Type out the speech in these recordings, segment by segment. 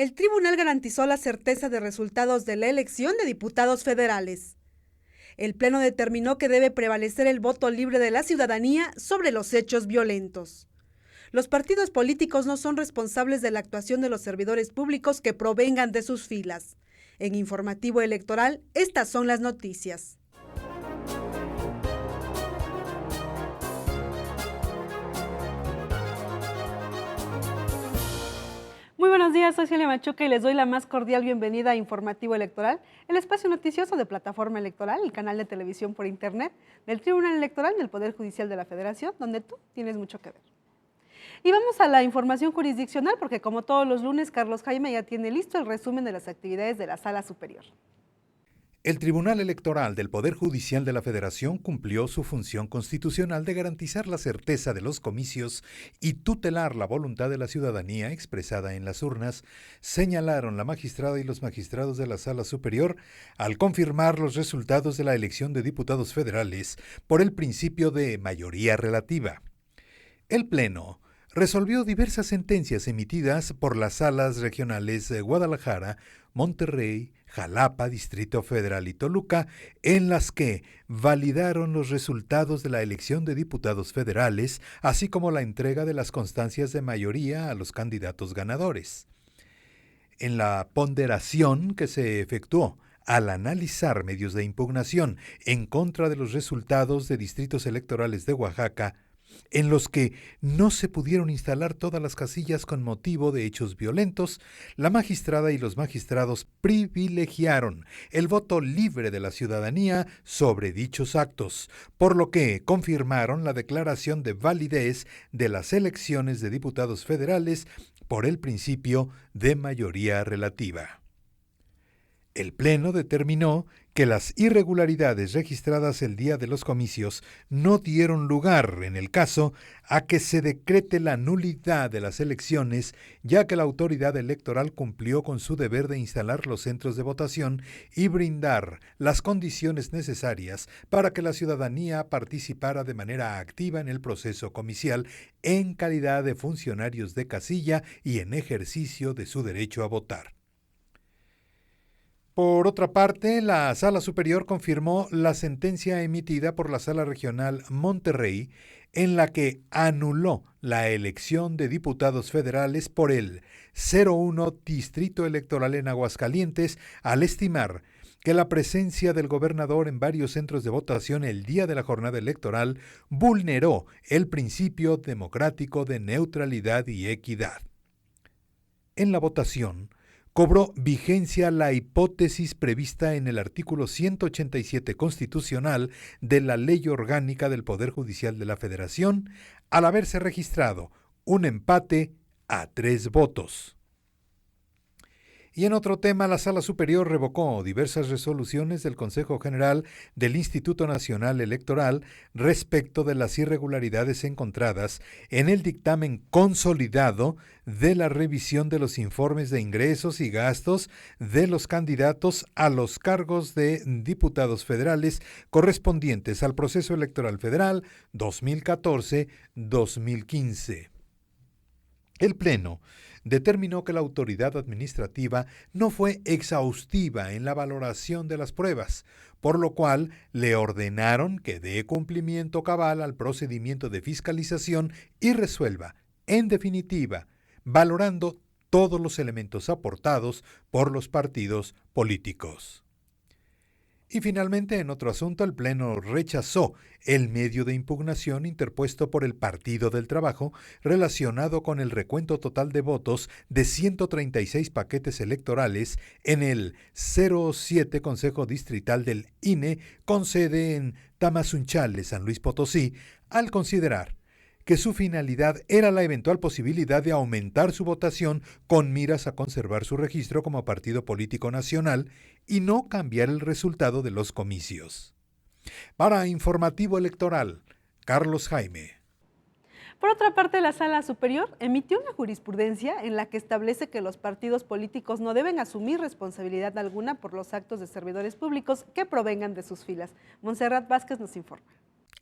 El tribunal garantizó la certeza de resultados de la elección de diputados federales. El Pleno determinó que debe prevalecer el voto libre de la ciudadanía sobre los hechos violentos. Los partidos políticos no son responsables de la actuación de los servidores públicos que provengan de sus filas. En Informativo Electoral, estas son las noticias. Muy buenos días, soy Celia Machuca y les doy la más cordial bienvenida a Informativo Electoral, el espacio noticioso de Plataforma Electoral, el canal de televisión por internet del Tribunal Electoral del Poder Judicial de la Federación, donde tú tienes mucho que ver. Y vamos a la información jurisdiccional porque como todos los lunes, Carlos Jaime ya tiene listo el resumen de las actividades de la Sala Superior. El Tribunal Electoral del Poder Judicial de la Federación cumplió su función constitucional de garantizar la certeza de los comicios y tutelar la voluntad de la ciudadanía expresada en las urnas, señalaron la magistrada y los magistrados de la Sala Superior al confirmar los resultados de la elección de diputados federales por el principio de mayoría relativa. El Pleno resolvió diversas sentencias emitidas por las salas regionales de Guadalajara, Monterrey, Jalapa, Distrito Federal y Toluca, en las que validaron los resultados de la elección de diputados federales, así como la entrega de las constancias de mayoría a los candidatos ganadores. En la ponderación que se efectuó al analizar medios de impugnación en contra de los resultados de distritos electorales de Oaxaca, en los que no se pudieron instalar todas las casillas con motivo de hechos violentos, la magistrada y los magistrados privilegiaron el voto libre de la ciudadanía sobre dichos actos, por lo que confirmaron la declaración de validez de las elecciones de diputados federales por el principio de mayoría relativa. El Pleno determinó que las irregularidades registradas el día de los comicios no dieron lugar, en el caso, a que se decrete la nulidad de las elecciones, ya que la autoridad electoral cumplió con su deber de instalar los centros de votación y brindar las condiciones necesarias para que la ciudadanía participara de manera activa en el proceso comicial en calidad de funcionarios de casilla y en ejercicio de su derecho a votar. Por otra parte, la Sala Superior confirmó la sentencia emitida por la Sala Regional Monterrey, en la que anuló la elección de diputados federales por el 01 Distrito Electoral en Aguascalientes, al estimar que la presencia del gobernador en varios centros de votación el día de la jornada electoral vulneró el principio democrático de neutralidad y equidad. En la votación, cobró vigencia la hipótesis prevista en el artículo 187 constitucional de la Ley Orgánica del Poder Judicial de la Federación, al haberse registrado un empate a 3 votos. Y en otro tema, la Sala Superior revocó diversas resoluciones del Consejo General del Instituto Nacional Electoral respecto de las irregularidades encontradas en el dictamen consolidado de la revisión de los informes de ingresos y gastos de los candidatos a los cargos de diputados federales correspondientes al proceso electoral federal 2014-2015. El Pleno determinó que la autoridad administrativa no fue exhaustiva en la valoración de las pruebas, por lo cual le ordenaron que dé cumplimiento cabal al procedimiento de fiscalización y resuelva, en definitiva, valorando todos los elementos aportados por los partidos políticos. Y finalmente, en otro asunto, el Pleno rechazó el medio de impugnación interpuesto por el Partido del Trabajo relacionado con el recuento total de votos de 136 paquetes electorales en el 07 Consejo Distrital del INE con sede en Tamazunchale, San Luis Potosí, al considerar que su finalidad era la eventual posibilidad de aumentar su votación con miras a conservar su registro como partido político nacional y no cambiar el resultado de los comicios. Para Informativo Electoral, Carlos Jaime. Por otra parte, la Sala Superior emitió una jurisprudencia en la que establece que los partidos políticos no deben asumir responsabilidad alguna por los actos de servidores públicos que provengan de sus filas. Montserrat Vázquez nos informa.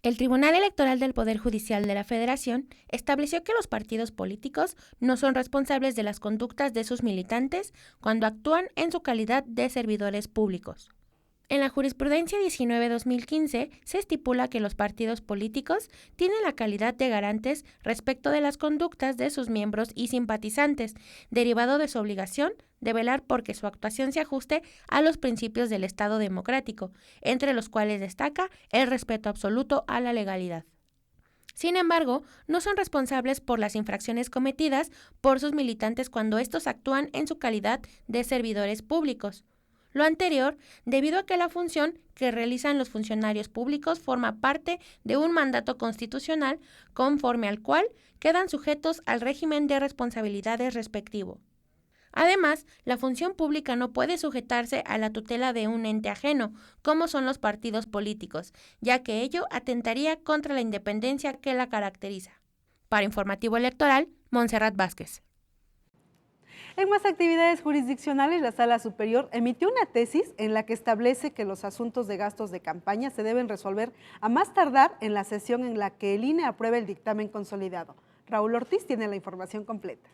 El Tribunal Electoral del Poder Judicial de la Federación estableció que los partidos políticos no son responsables de las conductas de sus militantes cuando actúan en su calidad de servidores públicos. En la jurisprudencia 19-2015 se estipula que los partidos políticos tienen la calidad de garantes respecto de las conductas de sus miembros y simpatizantes, derivado de su obligación de velar porque su actuación se ajuste a los principios del Estado democrático, entre los cuales destaca el respeto absoluto a la legalidad. Sin embargo, no son responsables por las infracciones cometidas por sus militantes cuando estos actúan en su calidad de servidores públicos. Lo anterior, debido a que la función que realizan los funcionarios públicos forma parte de un mandato constitucional conforme al cual quedan sujetos al régimen de responsabilidades respectivo. Además, la función pública no puede sujetarse a la tutela de un ente ajeno, como son los partidos políticos, ya que ello atentaría contra la independencia que la caracteriza. Para Informativo Electoral, Montserrat Vázquez. En más actividades jurisdiccionales, la Sala Superior emitió una tesis en la que establece que los asuntos de gastos de campaña se deben resolver a más tardar en la sesión en la que el INE apruebe el dictamen consolidado. Raúl Ortiz tiene la información completa.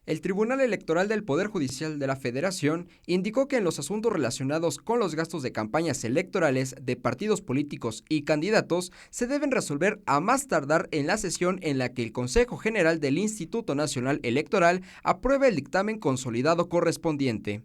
El Tribunal Electoral del Poder Judicial de la Federación indicó que en los asuntos relacionados con los gastos de campañas electorales de partidos políticos y candidatos se deben resolver a más tardar en la sesión en la que el Consejo General del Instituto Nacional Electoral apruebe el dictamen consolidado correspondiente.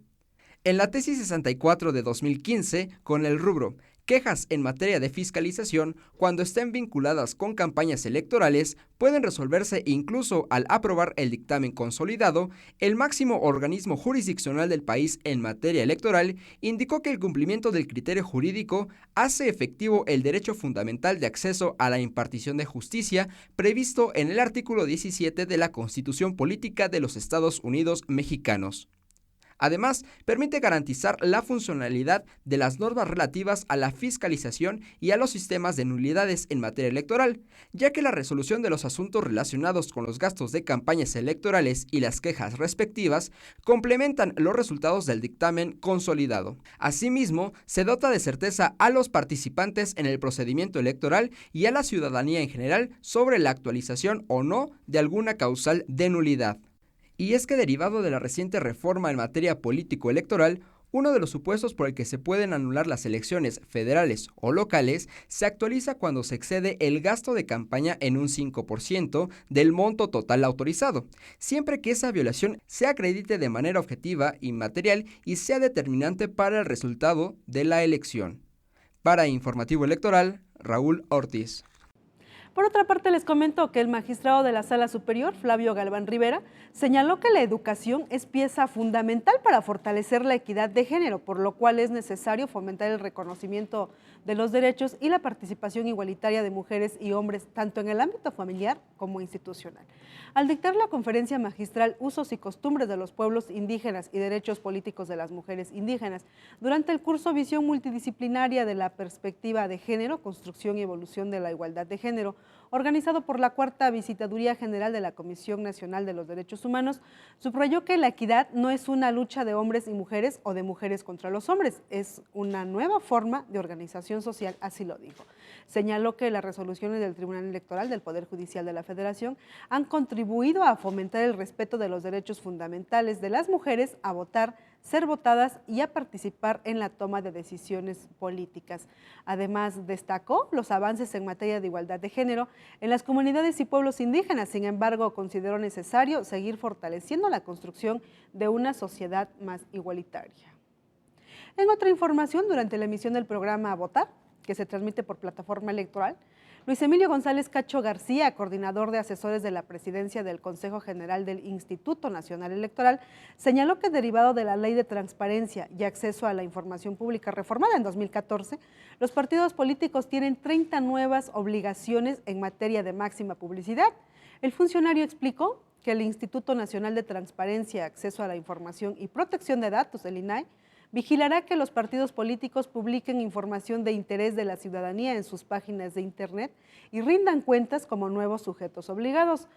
En la tesis 64 de 2015, con el rubro quejas en materia de fiscalización, cuando estén vinculadas con campañas electorales, pueden resolverse incluso al aprobar el dictamen consolidado. El máximo organismo jurisdiccional del país en materia electoral indicó que el cumplimiento del criterio jurídico hace efectivo el derecho fundamental de acceso a la impartición de justicia previsto en el artículo 17 de la Constitución Política de los Estados Unidos Mexicanos. Además, permite garantizar la funcionalidad de las normas relativas a la fiscalización y a los sistemas de nulidades en materia electoral, ya que la resolución de los asuntos relacionados con los gastos de campañas electorales y las quejas respectivas complementan los resultados del dictamen consolidado. Asimismo, se dota de certeza a los participantes en el procedimiento electoral y a la ciudadanía en general sobre la actualización o no de alguna causal de nulidad. Y es que derivado de la reciente reforma en materia político-electoral, uno de los supuestos por el que se pueden anular las elecciones federales o locales se actualiza cuando se excede el gasto de campaña en un 5% del monto total autorizado, siempre que esa violación se acredite de manera objetiva y material y sea determinante para el resultado de la elección. Para Informativo Electoral, Raúl Ortiz. Por otra parte, les comento que el magistrado de la Sala Superior, Flavio Galván Rivera, señaló que la educación es pieza fundamental para fortalecer la equidad de género, por lo cual es necesario fomentar el reconocimiento de los derechos y la participación igualitaria de mujeres y hombres, tanto en el ámbito familiar como institucional. Al dictar la conferencia magistral Usos y costumbres de los pueblos indígenas y derechos políticos de las mujeres indígenas, durante el curso Visión multidisciplinaria de la perspectiva de género, construcción y evolución de la igualdad de género, organizado por la Cuarta Visitaduría General de la Comisión Nacional de los Derechos Humanos, subrayó que la equidad no es una lucha de hombres y mujeres o de mujeres contra los hombres, es una nueva forma de organización social, así lo dijo. Señaló que las resoluciones del Tribunal Electoral del Poder Judicial de la Federación han contribuido a fomentar el respeto de los derechos fundamentales de las mujeres a votar, ser votadas y a participar en la toma de decisiones políticas. Además, destacó los avances en materia de igualdad de género en las comunidades y pueblos indígenas. Sin embargo, consideró necesario seguir fortaleciendo la construcción de una sociedad más igualitaria. En otra información, durante la emisión del programa A Votar, que se transmite por plataforma electoral, Luis Emilio González Cacho García, coordinador de asesores de la presidencia del Consejo General del Instituto Nacional Electoral, señaló que derivado de la Ley de Transparencia y Acceso a la Información Pública reformada en 2014, los partidos políticos tienen 30 nuevas obligaciones en materia de máxima publicidad. El funcionario explicó que el Instituto Nacional de Transparencia, Acceso a la Información y Protección de Datos, el INAI, vigilará que los partidos políticos publiquen información de interés de la ciudadanía en sus páginas de internet y rindan cuentas como nuevos sujetos obligados.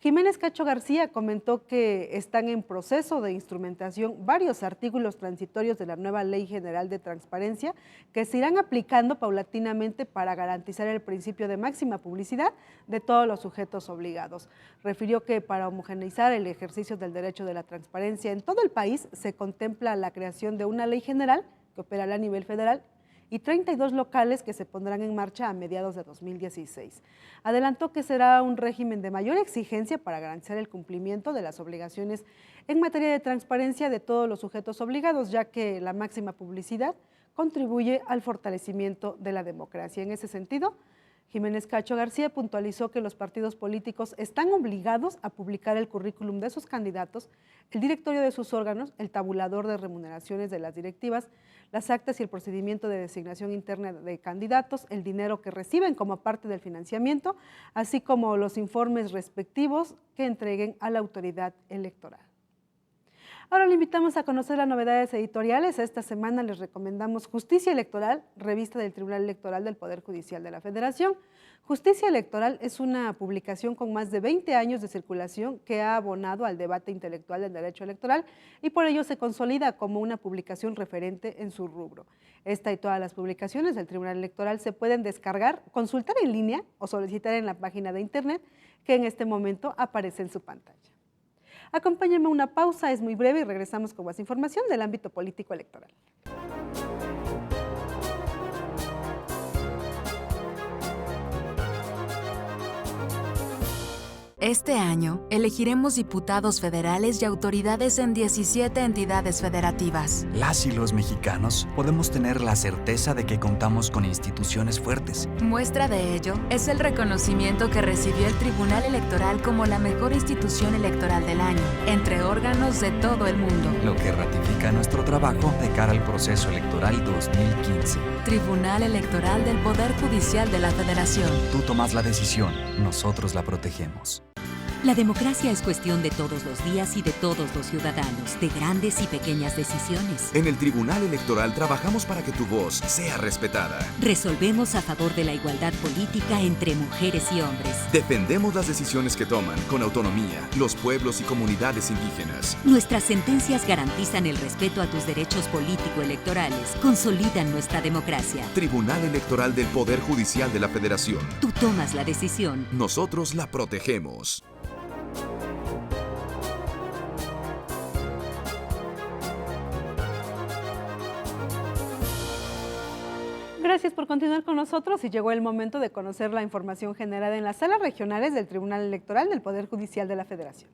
Jiménez Cacho García comentó que están en proceso de instrumentación varios artículos transitorios de la nueva Ley General de Transparencia que se irán aplicando paulatinamente para garantizar el principio de máxima publicidad de todos los sujetos obligados. Refirió que para homogeneizar el ejercicio del derecho de la transparencia en todo el país se contempla la creación de una ley general que operará a nivel federal y 32 locales que se pondrán en marcha a mediados de 2016. Adelantó que será un régimen de mayor exigencia para garantizar el cumplimiento de las obligaciones en materia de transparencia de todos los sujetos obligados, ya que la máxima publicidad contribuye al fortalecimiento de la democracia. En ese sentido, Jiménez Cacho García puntualizó que los partidos políticos están obligados a publicar el currículum de sus candidatos, el directorio de sus órganos, el tabulador de remuneraciones de las directivas, las actas y el procedimiento de designación interna de candidatos, el dinero que reciben como parte del financiamiento, así como los informes respectivos que entreguen a la autoridad electoral. Ahora le invitamos a conocer las novedades editoriales. Esta semana les recomendamos Justicia Electoral, revista del Tribunal Electoral del Poder Judicial de la Federación. Justicia Electoral es una publicación con más de 20 años de circulación que ha abonado al debate intelectual del derecho electoral y por ello se consolida como una publicación referente en su rubro. Esta y todas las publicaciones del Tribunal Electoral se pueden descargar, consultar en línea o solicitar en la página de internet que en este momento aparece en su pantalla. Acompáñenme a una pausa, es muy breve y regresamos con más información del ámbito político electoral. Este año, elegiremos diputados federales y autoridades en 17 entidades federativas. Las y los mexicanos podemos tener la certeza de que contamos con instituciones fuertes. Muestra de ello es el reconocimiento que recibió el Tribunal Electoral como la mejor institución electoral del año, entre órganos de todo el mundo. Lo que ratifica nuestro trabajo de cara al proceso electoral 2015. Tribunal Electoral del Poder Judicial de la Federación. Tú tomas la decisión, nosotros la protegemos. La democracia es cuestión de todos los días y de todos los ciudadanos, de grandes y pequeñas decisiones. En el Tribunal Electoral trabajamos para que tu voz sea respetada. Resolvemos a favor de la igualdad política entre mujeres y hombres. Defendemos las decisiones que toman con autonomía los pueblos y comunidades indígenas. Nuestras sentencias garantizan el respeto a tus derechos político-electorales, consolidan nuestra democracia. Tribunal Electoral del Poder Judicial de la Federación. Tú tomas la decisión. Nosotros la protegemos. Gracias por continuar con nosotros y llegó el momento de conocer la información generada en las salas regionales del Tribunal Electoral del Poder Judicial de la Federación.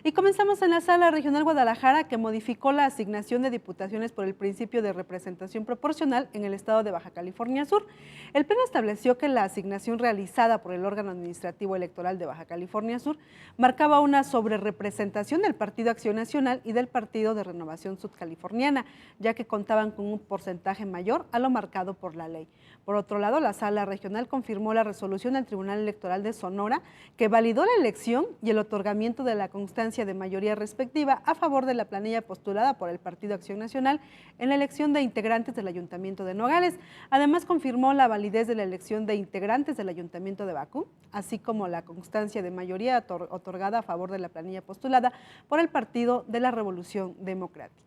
Y comenzamos en la Sala Regional Guadalajara, que modificó la asignación de diputaciones por el principio de representación proporcional en el estado de Baja California Sur. El Pleno estableció que la asignación realizada por el órgano administrativo electoral de Baja California Sur marcaba una sobrerepresentación del Partido Acción Nacional y del Partido de Renovación Sudcaliforniana, ya que contaban con un porcentaje mayor a lo marcado por la ley. Por otro lado, la Sala Regional confirmó la resolución del Tribunal Electoral de Sonora, que validó la elección y el otorgamiento de la constancia de mayoría respectiva a favor de la planilla postulada por el Partido Acción Nacional en la elección de integrantes del Ayuntamiento de Nogales. Además, confirmó la validez de la elección de integrantes del Ayuntamiento de Bakú, así como la constancia de mayoría otorgada a favor de la planilla postulada por el Partido de la Revolución Democrática.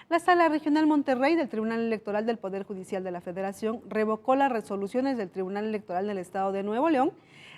La Sala Regional Monterrey del Tribunal Electoral del Poder Judicial de la Federación revocó las resoluciones del Tribunal Electoral del Estado de Nuevo León,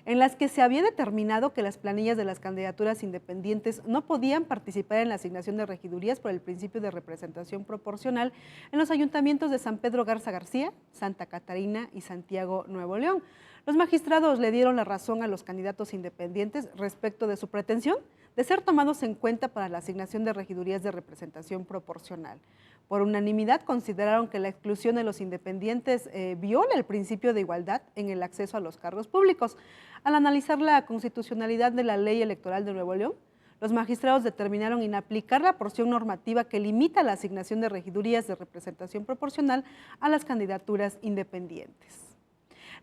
en las que se había determinado que las planillas de las candidaturas independientes no podían participar en la asignación de regidurías por el principio de representación proporcional en los ayuntamientos de San Pedro Garza García, Santa Catarina y Santiago, Nuevo León. Los magistrados le dieron la razón a los candidatos independientes respecto de su pretensión de ser tomados en cuenta para la asignación de regidurías de representación proporcional. Por unanimidad consideraron que la exclusión de los independientes viola el principio de igualdad en el acceso a los cargos públicos. Al analizar la constitucionalidad de la Ley Electoral de Nuevo León, los magistrados determinaron inaplicar la porción normativa que limita la asignación de regidurías de representación proporcional a las candidaturas independientes.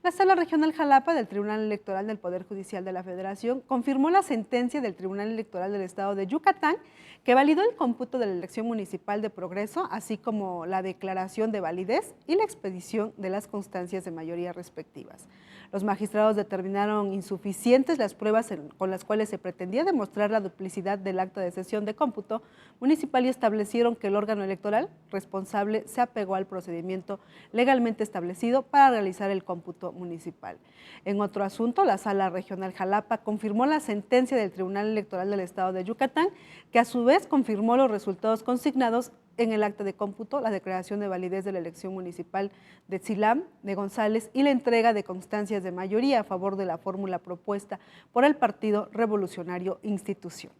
La Sala Regional Jalapa del Tribunal Electoral del Poder Judicial de la Federación confirmó la sentencia del Tribunal Electoral del Estado de Yucatán, que validó el cómputo de la elección municipal de Progreso, así como la declaración de validez y la expedición de las constancias de mayoría respectivas. Los magistrados determinaron insuficientes las pruebas con las cuales se pretendía demostrar la duplicidad del acta de sesión de cómputo municipal y establecieron que el órgano electoral responsable se apegó al procedimiento legalmente establecido para realizar el cómputo municipal. En otro asunto, la Sala Regional Jalapa confirmó la sentencia del Tribunal Electoral del Estado de Yucatán, que a su vez confirmó los resultados consignados en el acta de cómputo, la declaración de validez de la elección municipal de Tzilam, de González y la entrega de constancias de mayoría a favor de la fórmula propuesta por el Partido Revolucionario Institucional.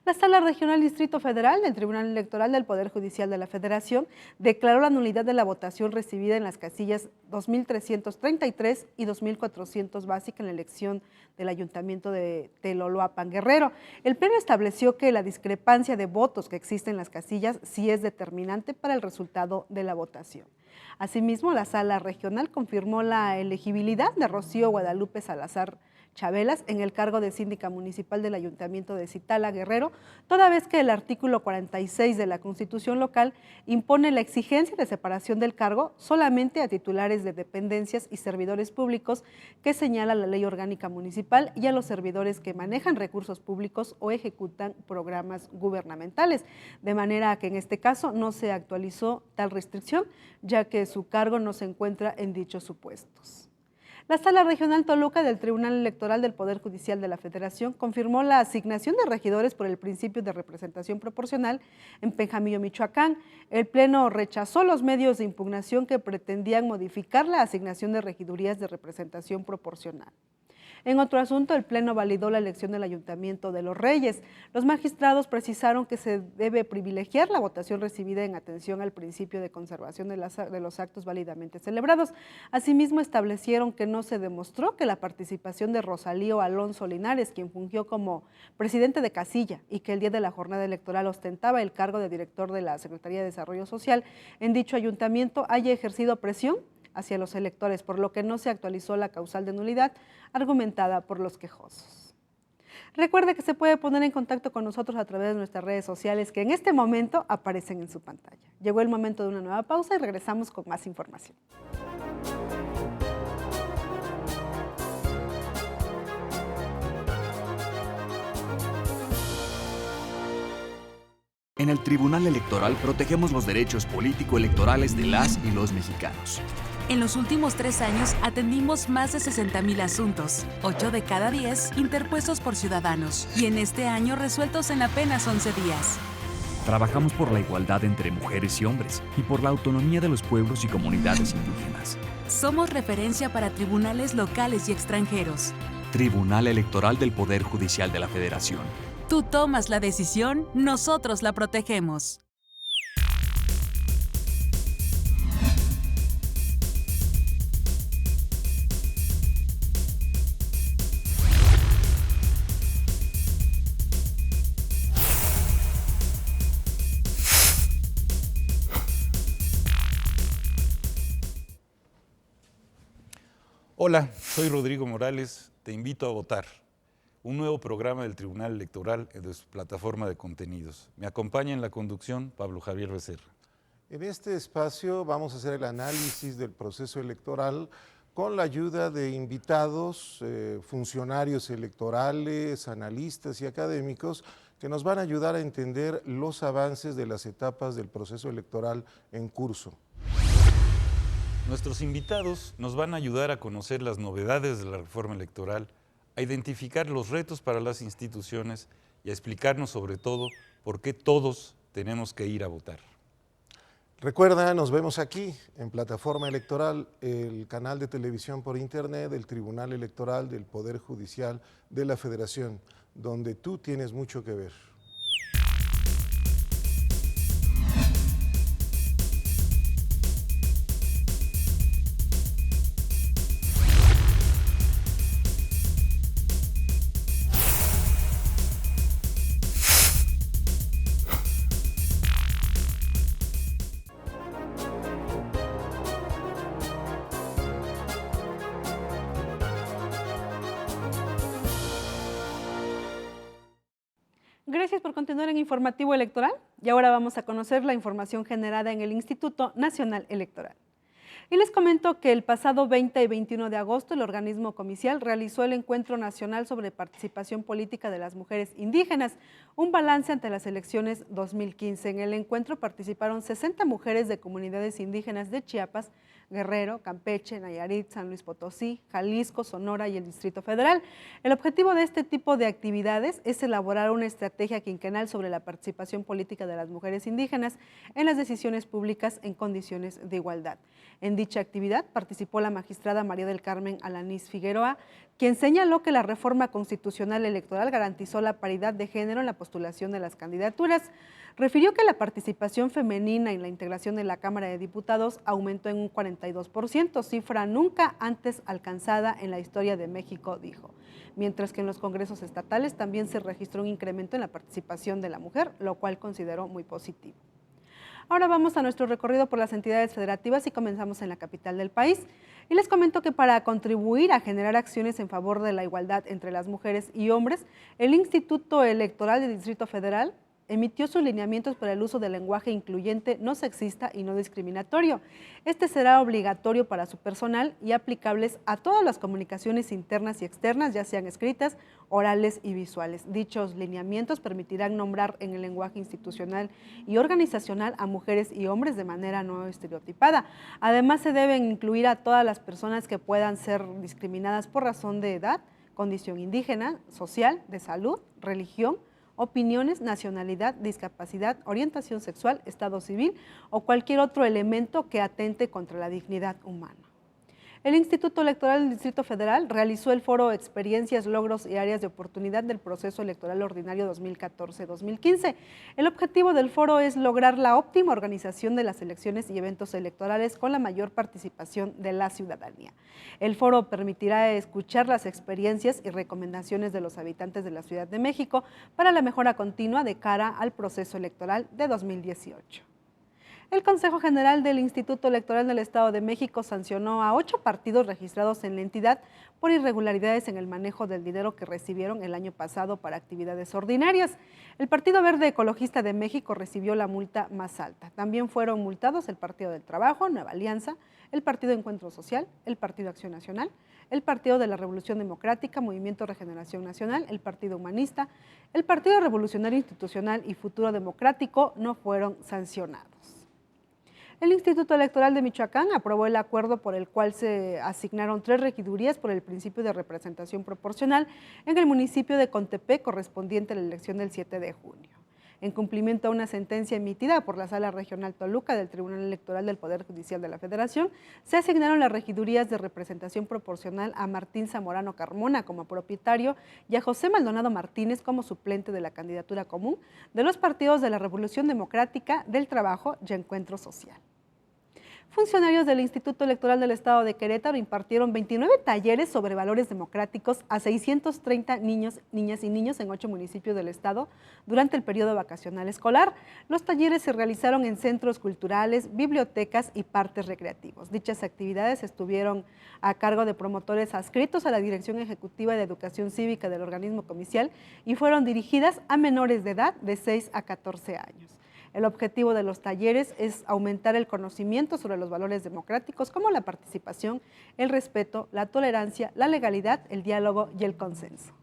La Sala Regional Distrito Federal del Tribunal Electoral del Poder Judicial de la Federación declaró la nulidad de la votación recibida en las casillas 2333 y 2400 básica en la elección del Ayuntamiento de Teloloapan, Guerrero. El Pleno estableció que la discrepancia de votos que existe en las casillas sí es determinante para el resultado de la votación. Asimismo, la Sala Regional confirmó la elegibilidad de Rocío Guadalupe Salazar Chabelas en el cargo de síndica municipal del Ayuntamiento de Citala, Guerrero, toda vez que el artículo 46 de la Constitución local impone la exigencia de separación del cargo solamente a titulares de dependencias y servidores públicos que señala la Ley Orgánica Municipal y a los servidores que manejan recursos públicos o ejecutan programas gubernamentales, de manera que en este caso no se actualizó tal restricción, ya que su cargo no se encuentra en dichos supuestos. La Sala Regional Toluca del Tribunal Electoral del Poder Judicial de la Federación confirmó la asignación de regidores por el principio de representación proporcional en Penjamillo, Michoacán. El Pleno rechazó los medios de impugnación que pretendían modificar la asignación de regidurías de representación proporcional. En otro asunto, el Pleno validó la elección del Ayuntamiento de Los Reyes. Los magistrados precisaron que se debe privilegiar la votación recibida en atención al principio de conservación de los actos válidamente celebrados. Asimismo, establecieron que no se demostró que la participación de Rosalío Alonso Linares, quien fungió como presidente de casilla y que el día de la jornada electoral ostentaba el cargo de director de la Secretaría de Desarrollo Social en dicho ayuntamiento, haya ejercido presión hacia los electores, por lo que no se actualizó la causal de nulidad argumentada por los quejosos. Recuerde que se puede poner en contacto con nosotros a través de nuestras redes sociales que en este momento aparecen en su pantalla. Llegó el momento de una nueva pausa y regresamos con más información. En el Tribunal Electoral protegemos los derechos político-electorales de las y los mexicanos. En los últimos 3 años atendimos más de 60,000 asuntos, 8 de cada 10 interpuestos por ciudadanos, y en este año resueltos en apenas 11 días. Trabajamos por la igualdad entre mujeres y hombres y por la autonomía de los pueblos y comunidades indígenas. Somos referencia para tribunales locales y extranjeros. Tribunal Electoral del Poder Judicial de la Federación. Tú tomas la decisión, nosotros la protegemos. Hola, soy Rodrigo Morales, te invito a votar. Un nuevo programa del Tribunal Electoral en su plataforma de contenidos. Me acompaña en la conducción Pablo Javier Becerra. En este espacio vamos a hacer el análisis del proceso electoral con la ayuda de invitados, funcionarios electorales, analistas y académicos que nos van a ayudar a entender los avances de las etapas del proceso electoral en curso. Nuestros invitados nos van a ayudar a conocer las novedades de la reforma electoral, a identificar los retos para las instituciones y a explicarnos sobre todo por qué todos tenemos que ir a votar. Recuerda, nos vemos aquí en Plataforma Electoral, el canal de televisión por internet del Tribunal Electoral del Poder Judicial de la Federación, donde tú tienes mucho que ver. Gracias por continuar en Informativo Electoral y ahora vamos a conocer la información generada en el Instituto Nacional Electoral. Y les comento que el pasado 20 y 21 de agosto el organismo comicial realizó el Encuentro Nacional sobre Participación Política de las Mujeres Indígenas, un balance ante las elecciones 2015. En el encuentro participaron 60 mujeres de comunidades indígenas de Chiapas, Guerrero, Campeche, Nayarit, San Luis Potosí, Jalisco, Sonora y el Distrito Federal. El objetivo de este tipo de actividades es elaborar una estrategia quinquenal sobre la participación política de las mujeres indígenas en las decisiones públicas en condiciones de igualdad. En dicha actividad participó la magistrada María del Carmen Alanís Figueroa, quien señaló que la reforma constitucional electoral garantizó la paridad de género en la postulación de las candidaturas. Refirió que la participación femenina en la integración de la Cámara de Diputados aumentó en un 42%, cifra nunca antes alcanzada en la historia de México, dijo. Mientras que en los congresos estatales también se registró un incremento en la participación de la mujer, lo cual consideró muy positivo. Ahora vamos a nuestro recorrido por las entidades federativas y comenzamos en la capital del país. Y les comento que para contribuir a generar acciones en favor de la igualdad entre las mujeres y hombres, el Instituto Electoral del Distrito Federal emitió sus lineamientos para el uso del lenguaje incluyente, no sexista y no discriminatorio. Este será obligatorio para su personal y aplicables a todas las comunicaciones internas y externas, ya sean escritas, orales y visuales. Dichos lineamientos permitirán nombrar en el lenguaje institucional y organizacional a mujeres y hombres de manera no estereotipada. Además, se deben incluir a todas las personas que puedan ser discriminadas por razón de edad, condición indígena, social, de salud, religión, opiniones, nacionalidad, discapacidad, orientación sexual, estado civil o cualquier otro elemento que atente contra la dignidad humana. El Instituto Electoral del Distrito Federal realizó el foro Experiencias, Logros y Áreas de Oportunidad del Proceso Electoral Ordinario 2014-2015. El objetivo del foro es lograr la óptima organización de las elecciones y eventos electorales con la mayor participación de la ciudadanía. El foro permitirá escuchar las experiencias y recomendaciones de los habitantes de la Ciudad de México para la mejora continua de cara al proceso electoral de 2018. El Consejo General del Instituto Electoral del Estado de México sancionó a 8 partidos registrados en la entidad por irregularidades en el manejo del dinero que recibieron el año pasado para actividades ordinarias. El Partido Verde Ecologista de México recibió la multa más alta. También fueron multados el Partido del Trabajo, Nueva Alianza, el Partido Encuentro Social, el Partido Acción Nacional, el Partido de la Revolución Democrática, Movimiento Regeneración Nacional, el Partido Humanista, el Partido Revolucionario Institucional y Futuro Democrático no fueron sancionados. El Instituto Electoral de Michoacán aprobó el acuerdo por el cual se asignaron 3 regidurías por el principio de representación proporcional en el municipio de Contepec, correspondiente a la elección del 7 de junio. En cumplimiento a una sentencia emitida por la Sala Regional Toluca del Tribunal Electoral del Poder Judicial de la Federación, se asignaron las regidurías de representación proporcional a Martín Zamorano Carmona como propietario y a José Maldonado Martínez como suplente de la candidatura común de los partidos de la Revolución Democrática, del Trabajo y Encuentro Social. Funcionarios del Instituto Electoral del Estado de Querétaro impartieron 29 talleres sobre valores democráticos a 630 niños, niñas y niños en 8 municipios del estado durante el periodo vacacional escolar. Los talleres se realizaron en centros culturales, bibliotecas y parques recreativos. Dichas actividades estuvieron a cargo de promotores adscritos a la Dirección Ejecutiva de Educación Cívica del organismo comicial y fueron dirigidas a menores de edad de 6 a 14 años. El objetivo de los talleres es aumentar el conocimiento sobre los valores democráticos como la participación, el respeto, la tolerancia, la legalidad, el diálogo y el consenso.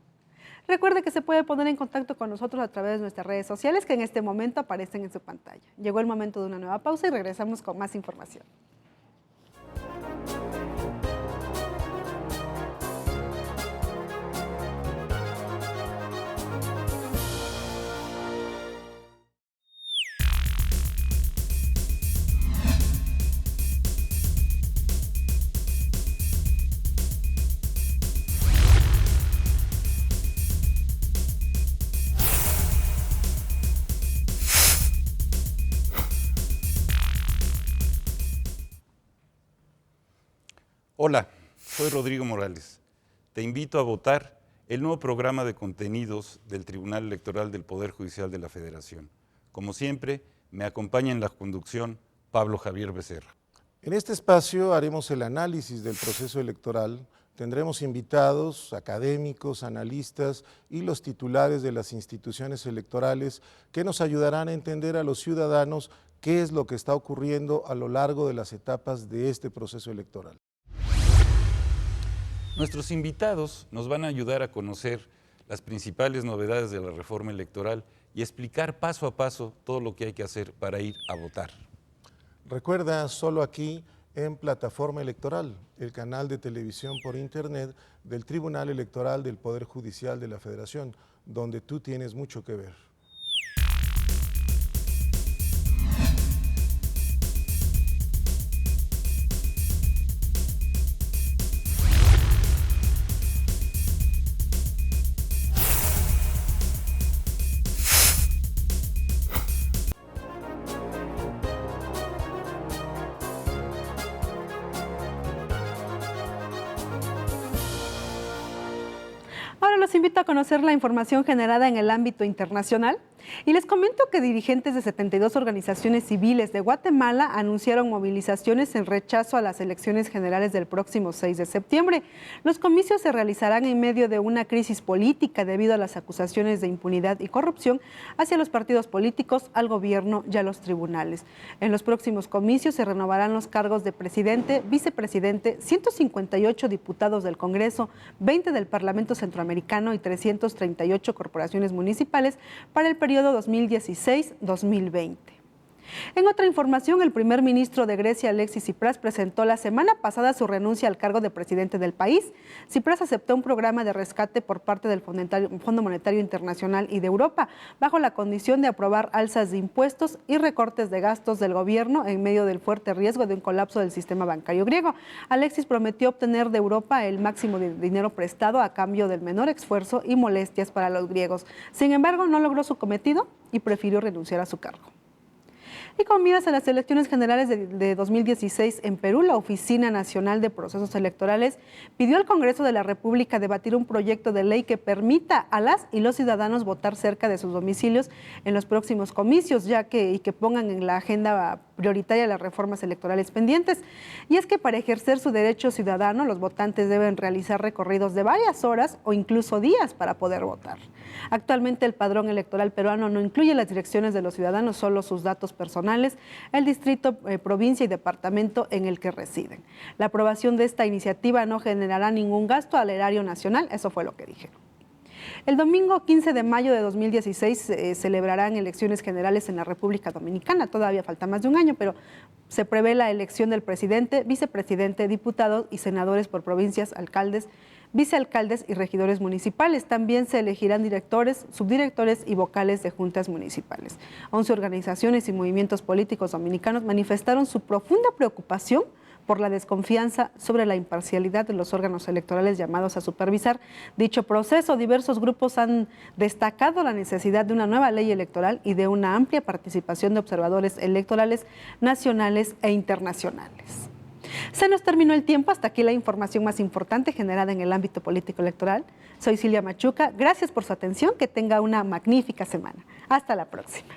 Recuerde que se puede poner en contacto con nosotros a través de nuestras redes sociales que en este momento aparecen en su pantalla. Llegó el momento de una nueva pausa y regresamos con más información. Hola, soy Rodrigo Morales. Te invito a votar el nuevo programa de contenidos del Tribunal Electoral del Poder Judicial de la Federación. Como siempre, me acompaña en la conducción Pablo Javier Becerra. En este espacio haremos el análisis del proceso electoral. Tendremos invitados, académicos, analistas y los titulares de las instituciones electorales que nos ayudarán a entender a los ciudadanos qué es lo que está ocurriendo a lo largo de las etapas de este proceso electoral. Nuestros invitados nos van a ayudar a conocer las principales novedades de la reforma electoral y explicar paso a paso todo lo que hay que hacer para ir a votar. Recuerda, solo aquí en Plataforma Electoral, el canal de televisión por internet del Tribunal Electoral del Poder Judicial de la Federación, donde tú tienes mucho que ver. Ahora los invito a conocer la información generada en el ámbito internacional y les comento que dirigentes de 72 organizaciones civiles de Guatemala anunciaron movilizaciones en rechazo a las elecciones generales del próximo 6 de septiembre. Los comicios se realizarán en medio de una crisis política debido a las acusaciones de impunidad y corrupción hacia los partidos políticos, al gobierno y a los tribunales. En los próximos comicios se renovarán los cargos de presidente, vicepresidente, 158 diputados del Congreso, 20 del Parlamento Centroamericano y 338 corporaciones municipales para el periodo 2016-2020. En otra información, el primer ministro de Grecia, Alexis Tsipras, presentó la semana pasada su renuncia al cargo de presidente del país. Tsipras aceptó un programa de rescate por parte del Fondo Monetario Internacional y de Europa, bajo la condición de aprobar alzas de impuestos y recortes de gastos del gobierno en medio del fuerte riesgo de un colapso del sistema bancario griego. Alexis prometió obtener de Europa el máximo de dinero prestado a cambio del menor esfuerzo y molestias para los griegos. Sin embargo, no logró su cometido y prefirió renunciar a su cargo. Y con miras a las elecciones generales de 2016 en Perú, la Oficina Nacional de Procesos Electorales pidió al Congreso de la República debatir un proyecto de ley que permita a las y los ciudadanos votar cerca de sus domicilios en los próximos comicios, y que pongan en la agenda prioritaria las reformas electorales pendientes. Y es que para ejercer su derecho ciudadano, los votantes deben realizar recorridos de varias horas o incluso días para poder votar. Actualmente el padrón electoral peruano no incluye las direcciones de los ciudadanos, solo sus datos personales, el distrito, provincia y departamento en el que residen. La aprobación de esta iniciativa no generará ningún gasto al erario nacional, eso fue lo que dijeron. El domingo 15 de mayo de 2016 se celebrarán elecciones generales en la República Dominicana. Todavía falta más de un año, pero se prevé la elección del presidente, vicepresidente, diputados y senadores por provincias, alcaldes, vicealcaldes y regidores municipales. También se elegirán directores, subdirectores y vocales de juntas municipales. 11 organizaciones y movimientos políticos dominicanos manifestaron su profunda preocupación por la desconfianza sobre la imparcialidad de los órganos electorales llamados a supervisar dicho proceso. Diversos grupos han destacado la necesidad de una nueva ley electoral y de una amplia participación de observadores electorales nacionales e internacionales. Se nos terminó el tiempo, hasta aquí la información más importante generada en el ámbito político electoral. Soy Silvia Machuca, gracias por su atención, que tenga una magnífica semana. Hasta la próxima.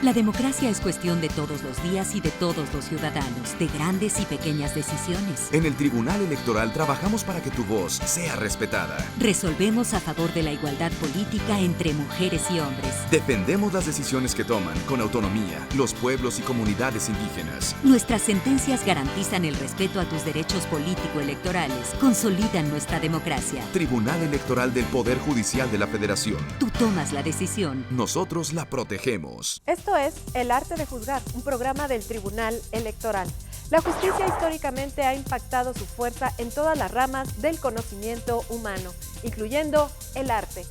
La democracia es cuestión de todos los días y de todos los ciudadanos, de grandes y pequeñas decisiones. En el Tribunal Electoral trabajamos para que tu voz sea respetada. Resolvemos a favor de la igualdad política entre mujeres y hombres. Defendemos las decisiones que toman con autonomía los pueblos y comunidades indígenas. Nuestras sentencias garantizan el respeto a tus derechos político-electorales, consolidan nuestra democracia. Tribunal Electoral del Poder Judicial de la Federación. Tú tomas la decisión. Nosotros la protegemos. Esto es El Arte de Juzgar, un programa del Tribunal Electoral. La justicia históricamente ha impactado su fuerza en todas las ramas del conocimiento humano, incluyendo el arte.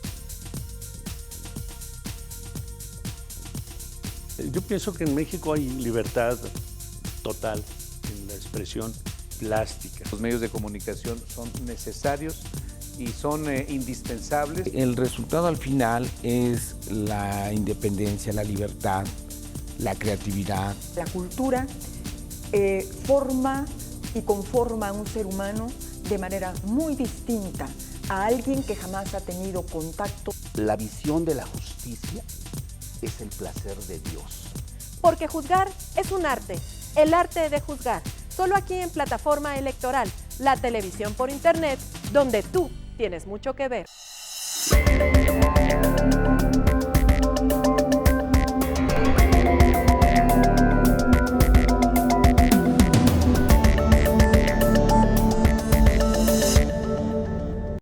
Yo pienso que en México hay libertad total en la expresión plástica. Los medios de comunicación son necesarios y son indispensables. El resultado al final es la independencia, la libertad, la creatividad. La cultura forma y conforma a un ser humano de manera muy distinta a alguien que jamás ha tenido contacto. La visión de la justicia es el placer de Dios. Porque juzgar es un arte, el arte de juzgar. Solo aquí en Plataforma Electoral, la televisión por internet, donde tú tienes mucho que ver.